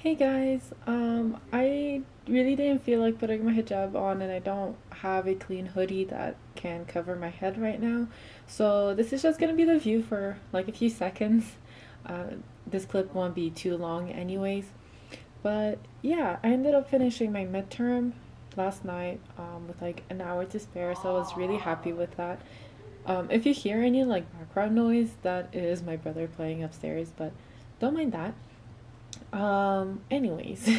Hey guys, I really didn't feel like putting my hijab on and I don't have a clean hoodie that can cover my head right now. So this is just gonna be the view for like a few seconds. Uh, this clip won't be too long anyways. But yeah, I ended up finishing my midterm last night with like an hour to spare, so I was really happy with that. If you hear any like background noise, that is my brother playing upstairs, but don't mind that. Anyways,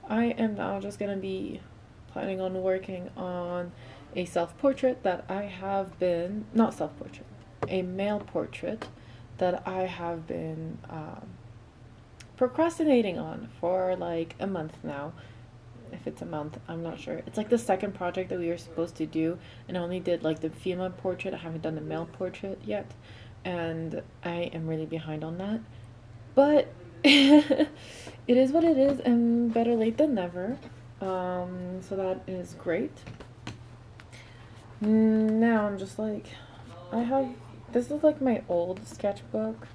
I am now just gonna be planning on working on a self portrait that I have been, not self portrait, a male portrait that I have been procrastinating on for like a month now. If it's a month, I'm not sure. It's like the second project that we were supposed to do, and I only did like the female portrait. I haven't done the male portrait yet, and I am really behind on that. But it is what it is, and better late than never. So that is great. Now I'm just like, I have this is like my old sketchbook,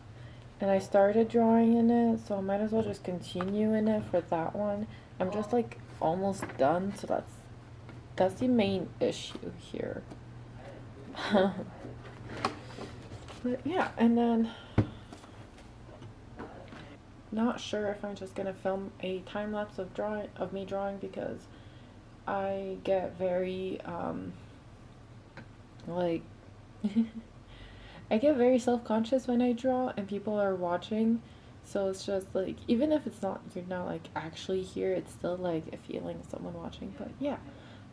and I started drawing in it, so I might as well just continue in it for that one. I'm just like almost done, so that's the main issue here. But yeah, and then not sure if I'm just gonna film a time lapse of me drawing because I get very like I get very self-conscious when I draw and people are watching. So it's just like even if it's not you're not like actually here, it's still like a feeling of someone watching. But yeah.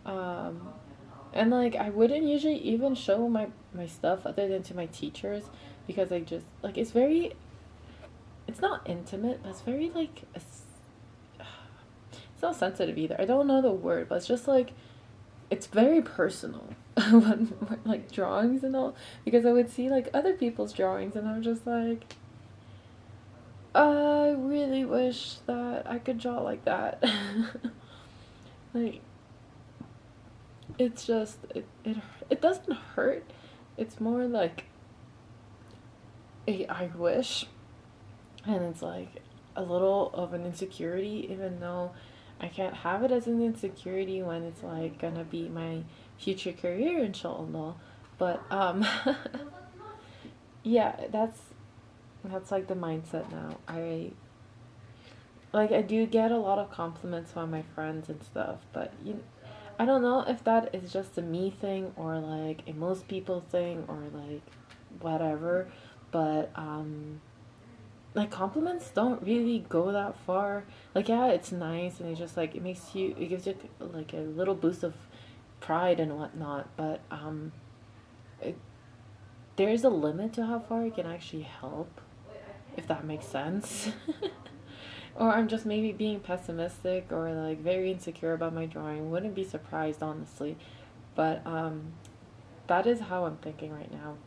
Um and like I wouldn't usually even show my stuff other than to my teachers because I just like it's not intimate, but it's very like it's not sensitive either. I don't know the word, but it's just like it's very personal when like drawings and all because I would see like other people's drawings and I'm just like I really wish that I could draw like that. Like it's just it doesn't hurt. It's more like a I wish, and it's like a little of an insecurity even though I can't have it as an insecurity when it's like gonna be my future career inshallah. But yeah, that's like the mindset now. I do get a lot of compliments from my friends and stuff, but I don't know if that is just a me thing or like a most people thing or like whatever, but like compliments don't really go that far. Like yeah, it's nice and it gives you like a little boost of pride and whatnot, but it, there's a limit to how far it can actually help, if that makes sense. Or I'm just maybe being pessimistic or like very insecure about my drawing. Wouldn't be surprised honestly, but that is how I'm thinking right now.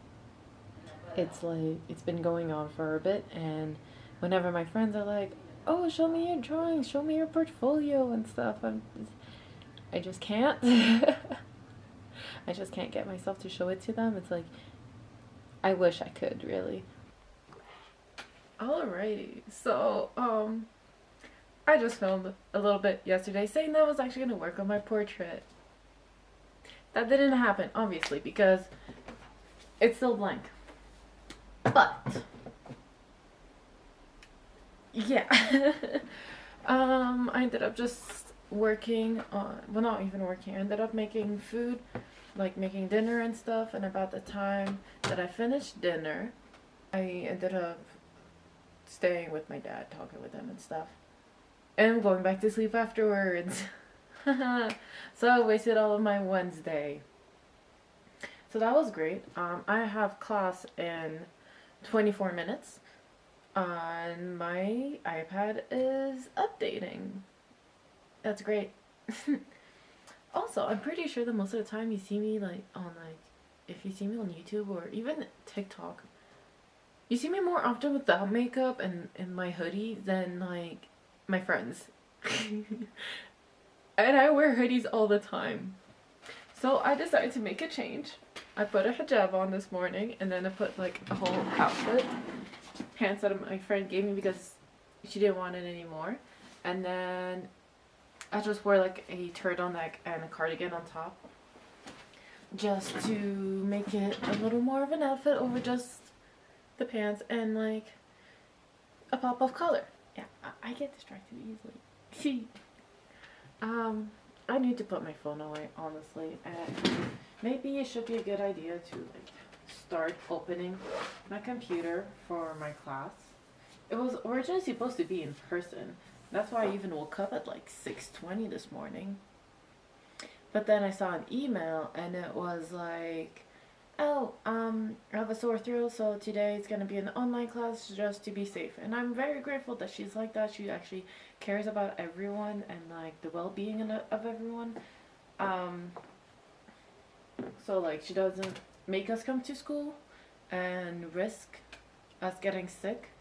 It's like it's been going on for a bit, and whenever my friends are like, "Oh, show me your drawings, show me your portfolio and stuff," I just can't. I just can't get myself to show it to them. It's like I wish I could really. Alrighty, so I just filmed a little bit yesterday saying that I was actually gonna work on my portrait. That didn't happen, obviously, because it's still blank. But yeah, I ended up just working on, well, not even working. I ended up making food, like making dinner and stuff. And about the time that I finished dinner, I ended up staying with my dad, talking with him and stuff, and going back to sleep afterwards. So I wasted all of my Wednesday. So that was great. I have class in 24 minutes. And my iPad is updating. That's great. Also, I'm pretty sure that most of the time you see me like on like if you see me on YouTube or even TikTok, you see me more often without makeup and in my hoodie than like my friends. And I wear hoodies all the time. So I decided to make a change. I put a hijab on this morning and then I put like a whole outfit. Pants that my friend gave me because she didn't want it anymore. And then I just wore like a turtleneck and a cardigan on top, just to make it a little more of an outfit over just the pants and like a pop of color. Yeah, I get distracted easily. I need to put my phone away, honestly, and maybe it should be a good idea to like start opening my computer for my class. It was originally supposed to be in person. That's why I even woke up at like 6:20 this morning. But then I saw an email and it was like, oh, I have a sore throat, so today it's gonna be an online class just to be safe. And I'm very grateful that she's like that. She actually cares about everyone and like the well-being of everyone. So like she doesn't make us come to school and risk us getting sick.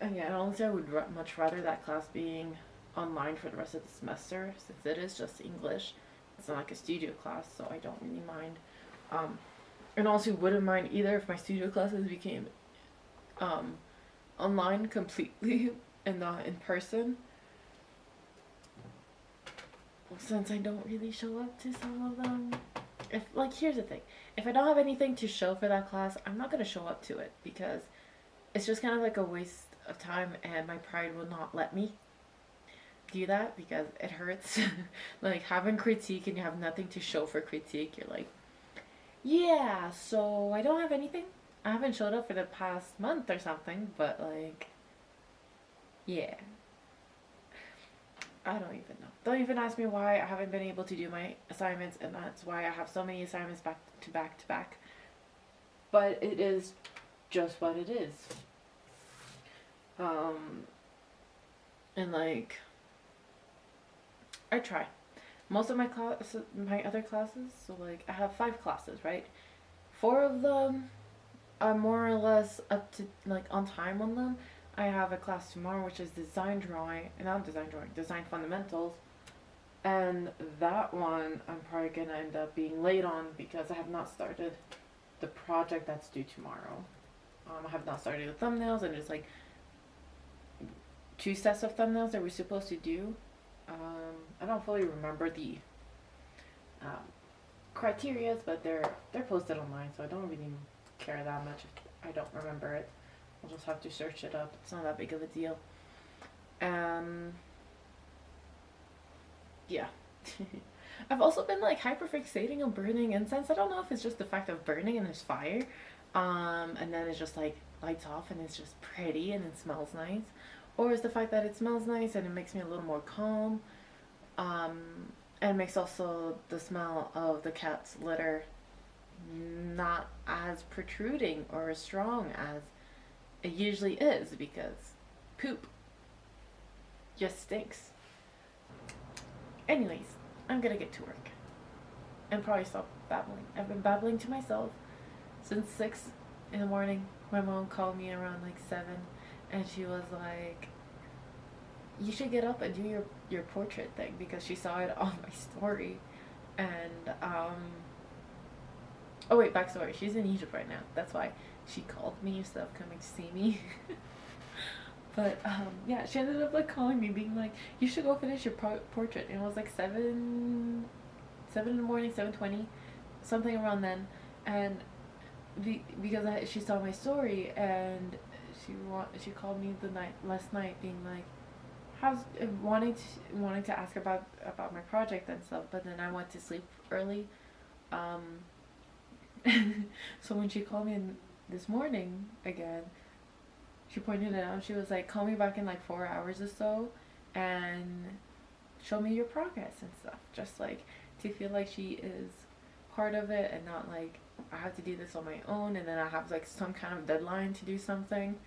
And yeah, honestly, I would much rather that class being online for the rest of the semester, since it is just English. It's not like a studio class, so I don't really mind. And also wouldn't mind either if my studio classes became online completely and not in person. Since I don't really show up to some of them. If like, here's the thing. If I don't have anything to show for that class, I'm not gonna show up to it because it's just kind of like a waste of time, and my pride will not let me do that because it hurts. Like having critique and you have nothing to show for critique, you're like, yeah, so I don't have anything. I haven't showed up for the past month or something, but like, yeah. I don't even know. Don't even ask me why I haven't been able to do my assignments, and that's why I have so many assignments back to back to back. But it is just what it is. And like, I try. Most of my other classes, so like I have 5 classes, right? 4 of them are more or less up to like on time on them. I have a class tomorrow which is design fundamentals, and that one I'm probably gonna end up being late on because I have not started the project that's due tomorrow. I have not started the thumbnails, and it's like 2 sets of thumbnails that we're supposed to do. I don't fully remember the criterias, but they're posted online, so I don't really care that much if I don't remember it. I'll just have to search it up. It's not that big of a deal. Yeah. I've also been like hyperfixating on burning incense. I don't know if it's just the fact of burning and there's fire, and then it's just like lights off and it's just pretty and it smells nice, or it's the fact that it smells nice and it makes me a little more calm, and it makes also the smell of the cat's litter not as protruding or as strong as it usually is, because poop just stinks. Anyways, I'm gonna get to work and probably stop babbling. I've been babbling to myself since 6 in the morning. My mom called me around like 7 and she was like, you should get up and do your portrait thing, because she saw it on my story. And oh wait, backstory, she's in Egypt right now, that's why she called me instead of coming to see me. But yeah, she ended up like calling me being like, you should go finish your portrait. And it was like 7 in the morning, 7:20, something around then. And because she saw my story, and she called me last night being like, wanting to ask about my project and stuff. But then I went to sleep early, so when she called me this morning again, she pointed it out. She was like, call me back in like 4 hours or so and show me your progress and stuff, just like to feel like she is part of it and not like I have to do this on my own and then I have like some kind of deadline to do something,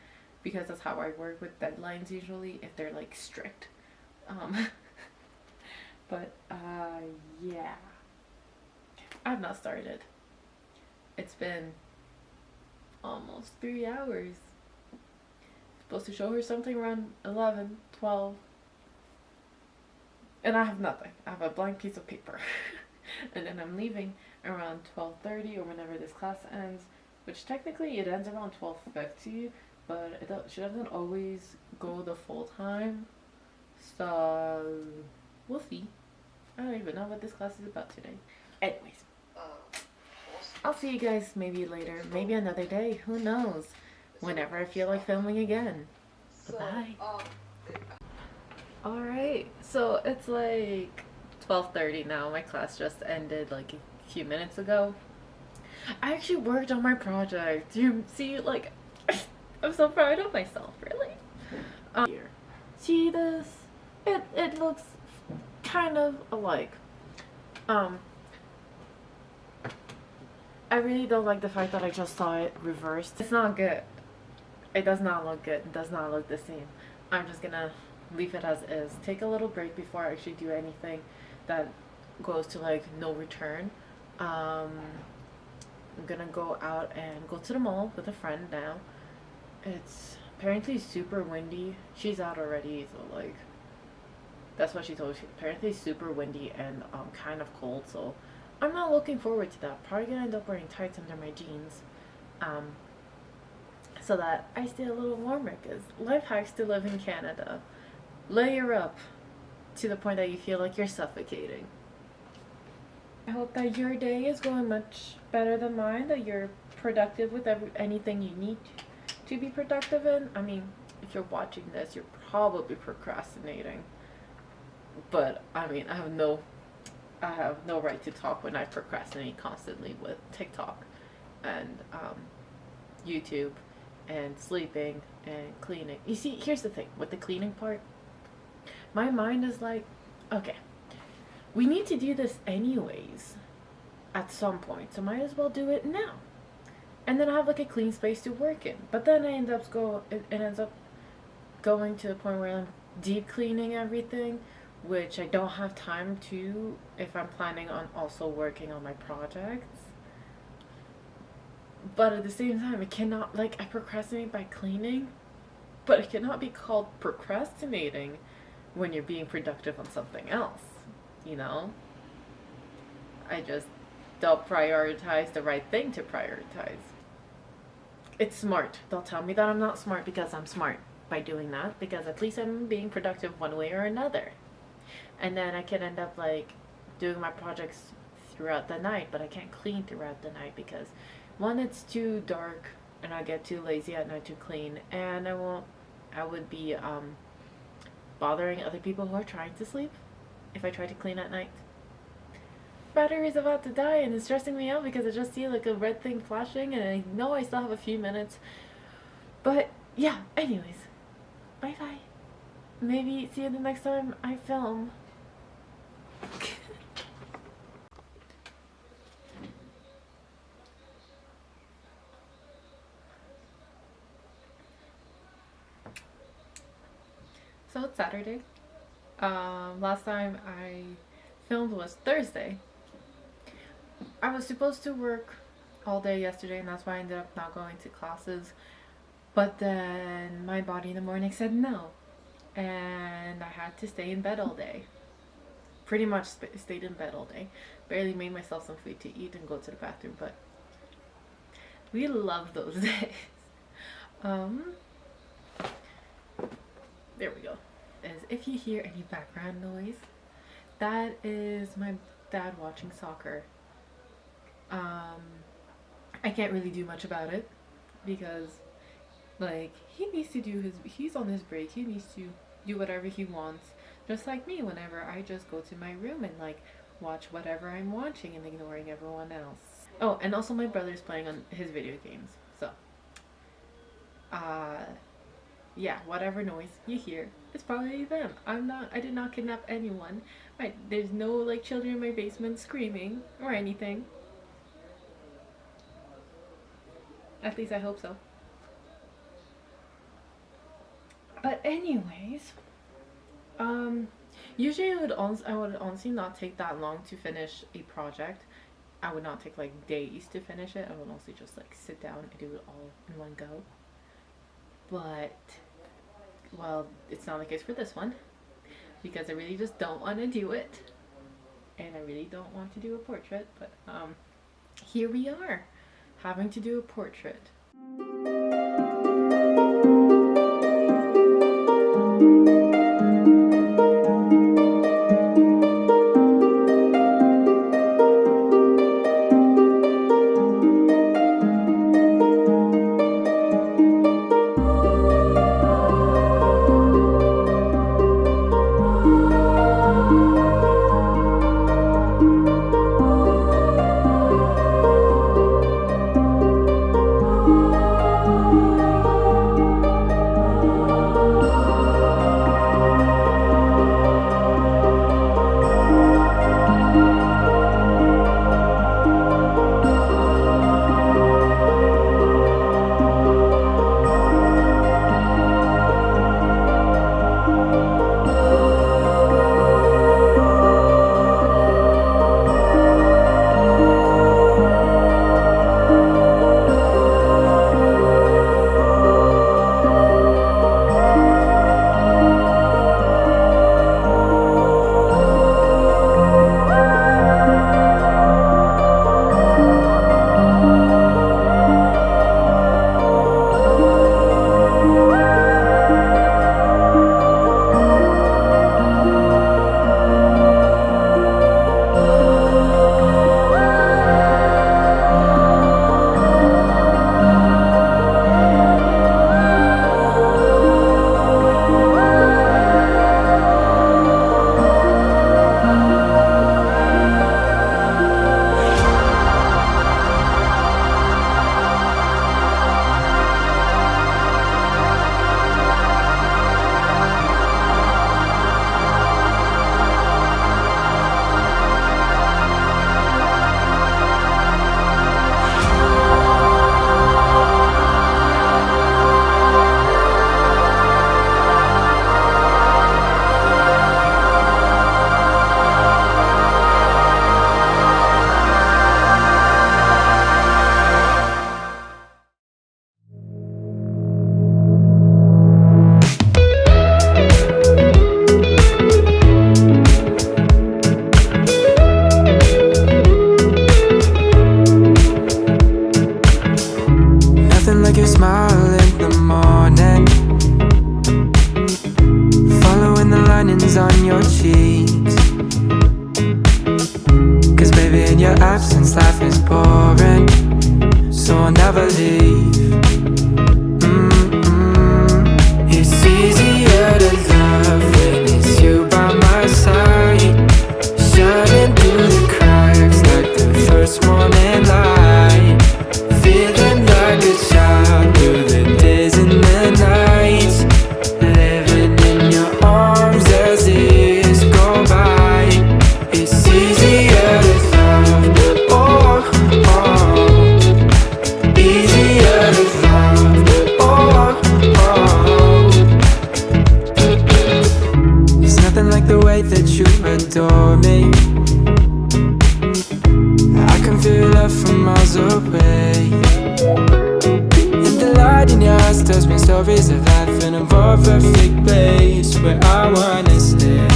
because that's how I work with deadlines usually, if they're like strict. But yeah, I've not started. It's been almost 3 hours. Supposed to show her something around 11, 12, and I have nothing. I have a blank piece of paper. And then I'm leaving around 12:30 or whenever this class ends, which technically it ends around 12:50, but she doesn't always go the full time. So we'll see. I don't even know what this class is about today. Anyways, I'll see you guys maybe later, maybe another day. Who knows? Whenever I feel like filming again. Bye. Alright, so it's like 12:30 now. My class just ended like a few minutes ago. I actually worked on my project. You see, like, I'm so proud of myself, really. Here. See this? It looks kind of alike. I really don't like the fact that I just saw it reversed. It's not good. It does not look good. It does not look the same. I'm just gonna leave it as is. Take a little break before I actually do anything that goes to like no return. I'm gonna go out and go to the mall with a friend now. It's apparently super windy. She's out already, so like that's what she told me. Apparently super windy and kind of cold, so I'm not looking forward to that. Probably gonna end up wearing tights under my jeans. So that I stay a little warmer, because life hacks to live in Canada. Layer up to the point that you feel like you're suffocating. I hope that your day is going much better than mine, that you're productive with anything you need to be productive in. I mean, if you're watching this, you're probably procrastinating. But I mean, I have no right to talk when I procrastinate constantly with TikTok and YouTube and sleeping and cleaning. You see, here's the thing with the cleaning part. My mind is like, okay, we need to do this anyways at some point, so might as well do it now. And then I have like a clean space to work in. But then it ends up going to the point where I'm deep cleaning everything, which I don't have time to if I'm planning on also working on my projects. But at the same time, it cannot, like, I procrastinate by cleaning, but it cannot be called procrastinating when you're being productive on something else, you know? I just don't prioritize the right thing to prioritize. It's smart. They'll tell me that I'm not smart because I'm smart by doing that, because at least I'm being productive one way or another. And then I can end up, like, doing my projects throughout the night, but I can't clean throughout the night because one, it's too dark and I get too lazy at night to clean, and I would be bothering other people who are trying to sleep if I try to clean at night. Battery's about to die and it's stressing me out because I just see like a red thing flashing and I know I still have a few minutes. But yeah, anyways, bye bye. Maybe see you the next time I film. So it's Saturday. Last time I filmed was Thursday. I was supposed to work all day yesterday, and that's why I ended up not going to classes. But then my body in the morning said no, and I had to stay in bed all day. Pretty much stayed in bed all day. Barely made myself some food to eat and go to the bathroom, but we love those days. There we go. As if you hear any background noise, that is my dad watching soccer. I can't really do much about it because, like, he's on his break. He needs to do whatever he wants, just like me whenever I just go to my room and like watch whatever I'm watching and ignoring everyone else. Oh, and also my brother's playing on his video games, so yeah, whatever noise you hear, it's probably them. I did not kidnap anyone. Right, there's no like children in my basement screaming or anything. At least I hope so. But anyways, usually I would honestly not take that long to finish a project. I would not take like days to finish it. I would mostly just like sit down and do it all in one go. But, well, it's not the case for this one because I really just don't want to do it, and I really don't want to do a portrait, but here we are having to do a portrait. tells me stories of life in a more perfect place where I wanna stay.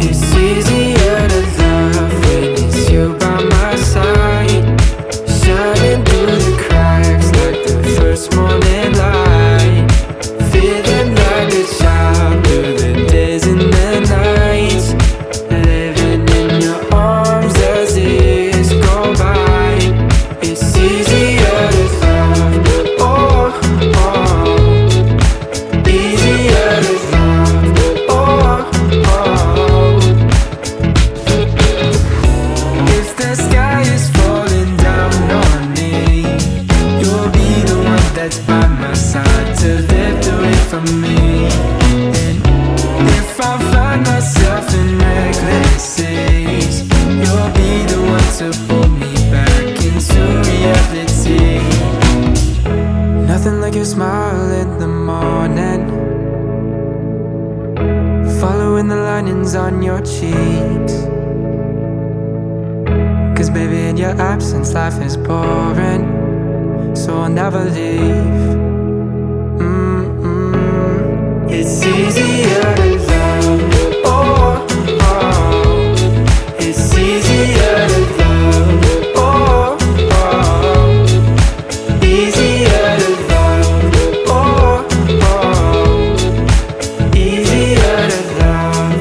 It's easier to love when it's you by my side, shining through the cracks like the first morning light, feeling like a child through the days and the nights, living in your arms as years go by. It's easier to love, oh, oh, easier to love, oh, oh. If the sky is falling down on me, you'll be the one that's by my side to lift away from me. And if I find myself in reckless seas, you'll be the one to pull me back into reality. Nothing like your smile in the morning, following the linings on your cheeks. 'Cause baby, in your absence life is boring, so I'll never leave. It's easier to love, oh, oh. It's easier to love, oh, oh. Easier to love, oh, oh. Easier to love.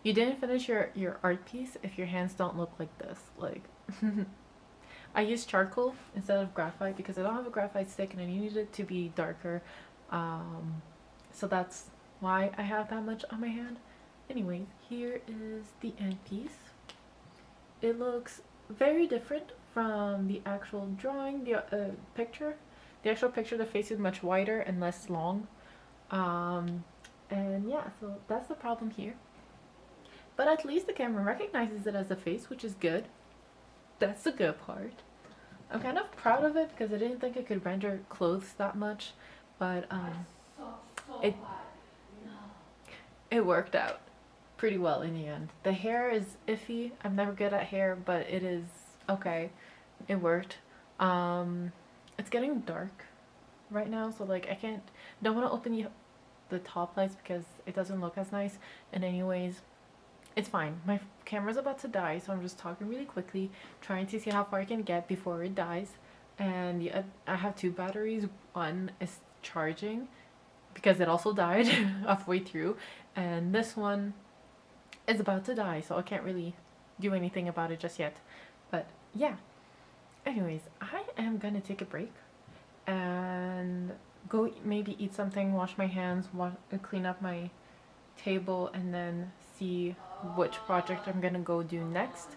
You didn't finish your art piece if your hands don't look like this. Like, I use charcoal instead of graphite because I don't have a graphite stick and I needed it to be darker. So that's why I have that much on my hand. Anyways, here is the end piece. It looks very different from the actual drawing, the picture. The actual picture, the face is much wider and less long. And yeah, so that's the problem here. But at least the camera recognizes it as a face, which is good. That's the good part. I'm kind of proud of it because I didn't think I could render clothes that much, but it worked out pretty well in the end. The hair is iffy. I'm never good at hair, but it is okay. It worked. It's getting dark right now, so like I don't want to open the top lights because it doesn't look as nice. And anyways, it's fine. My camera's about to die, so I'm just talking really quickly, trying to see how far I can get before it dies. And yeah, I have two batteries. One is charging because it also died halfway through, and this one is about to die, so I can't really do anything about it just yet. But yeah. Anyways, I am gonna take a break and go maybe eat something, wash my hands, clean up my table, and then see which project I'm gonna go do next,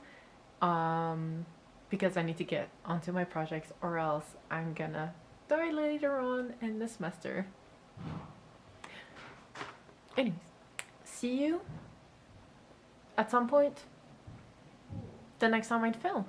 because I need to get onto my projects or else I'm gonna die later on in the semester. Anyways, see you at some point the next time I film.